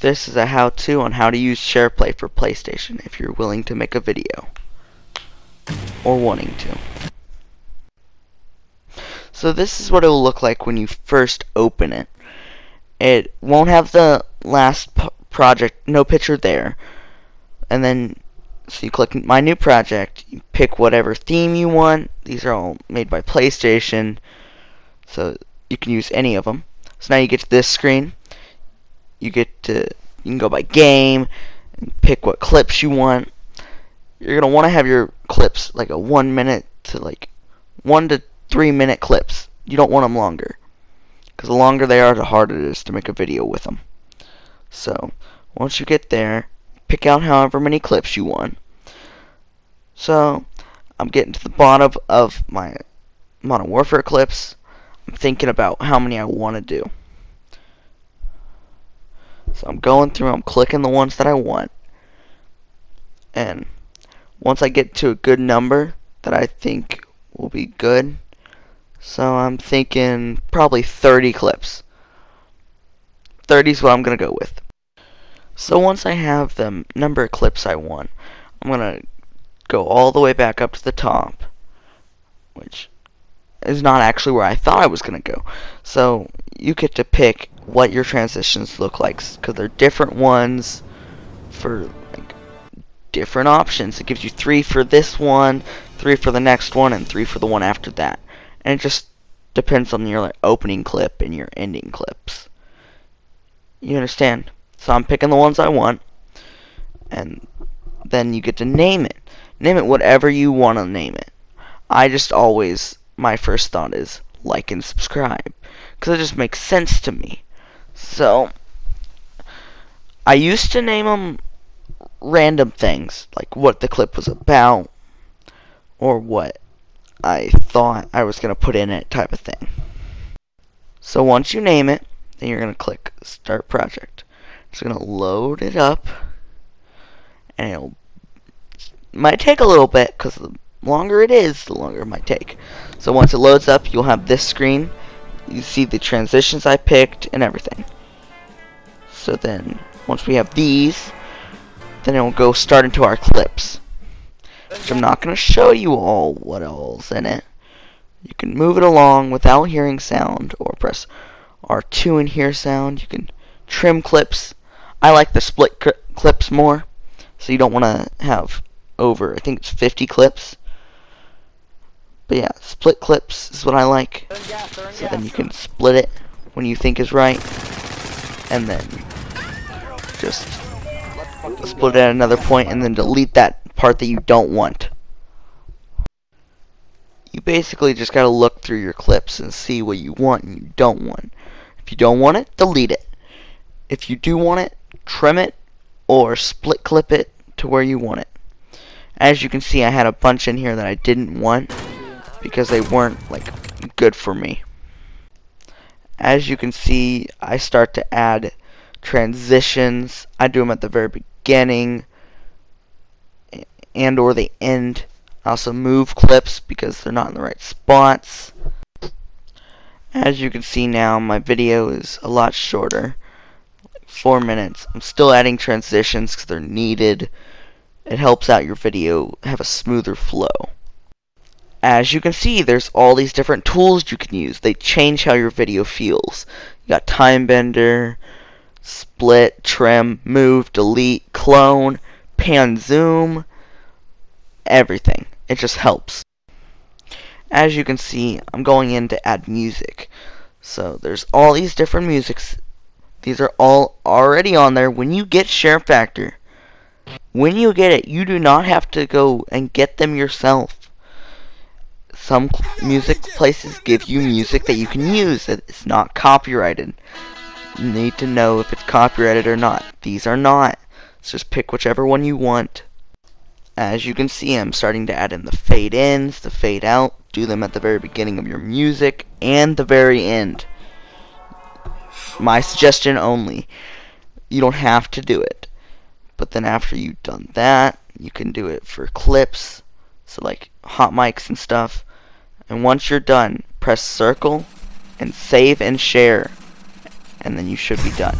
This is a how-to on how to use SharePlay for PlayStation if you're willing to make a video or wanting to. So this is what it will look like when you first open it. It won't have the last project, no picture there. And then, so you click My New Project, you pick whatever theme you want. These are all made by PlayStation, so you can use any of them. So now you get to this screen. You can go by game and pick what clips you want. You're gonna want to have your clips like a 1 minute to like 1 to 3 minute clips. You don't want them longer, because the longer they are, the harder it is to make a video with them. So once you get there, pick out however many clips you want. So I'm getting to the bottom of my Modern Warfare clips. I'm thinking about how many I want to do. So I'm going through, I'm clicking the ones that I want. And once I get to a good number that I think will be good, so I'm thinking probably 30 clips. 30 is what I'm going to go with. So once I have the number of clips I want, I'm going to go all the way back up to the top, which is not actually where I thought I was going to go. So you get to pick what your transitions look like, because they're different ones for like different options. It gives you 3 for this one, 3 for the next one, and 3 for the one after that. And it just depends on your like opening clip and your ending clips. You understand? So I'm picking the ones I want, and then you get to name it. Name it whatever you want to name it. I just always, my first thought is like and subscribe, because it just makes sense to me. So I used to name them random things, like what the clip was about, or what I thought I was going to put in it type of thing. So once you name it, then you're going to click Start Project. It's going to load it up, and it might take a little bit, because the longer it is, the longer it might take. So once it loads up, you'll have this screen. You see the transitions I picked and everything. So then, once we have these, then it will go start into our clips, which I'm not going to show you all what all's in it. You can move it along without hearing sound, or press R2 and hear sound. You can trim clips. I like the split clips more, so you don't want to have over, I think it's 50 clips. But yeah, split clips is what I like. So then you can split it when you think is right, and then just split it at another point, and then delete that part that you don't want. You basically just gotta look through your clips and see what you want and you don't want. If you don't want it, delete it. If you do want it, trim it or split clip it to where you want it. As you can see, I had a bunch in here that I didn't want because they weren't like good for me. As you can see, I start to add transitions. I do them at the very beginning and or the end. I also move clips because they're not in the right spots. As you can see now, my video is a lot shorter, like 4 minutes. I'm still adding transitions because they're needed. It helps out your video have a smoother flow. As you can see, there's all these different tools you can use. They change how your video feels. You got time bender, split, trim, move, delete, clone, pan, zoom, everything. It just helps. As you can see, I'm going in to add music. So there's all these different musics. These are all already on there. When you get Share Factor, when you get it, you do not have to go and get them yourself. Some music places give you music that you can use that is not copyrighted. You need to know if it's copyrighted or not. These are not. So just pick whichever one you want. As you can see, I'm starting to add in the fade ins, the fade out. Do them at the very beginning of your music and the very end. My suggestion only. You don't have to do it. But then after you've done that, you can do it for clips, so like hot mics and stuff. And once you're done, press circle and save and share, and then you should be done.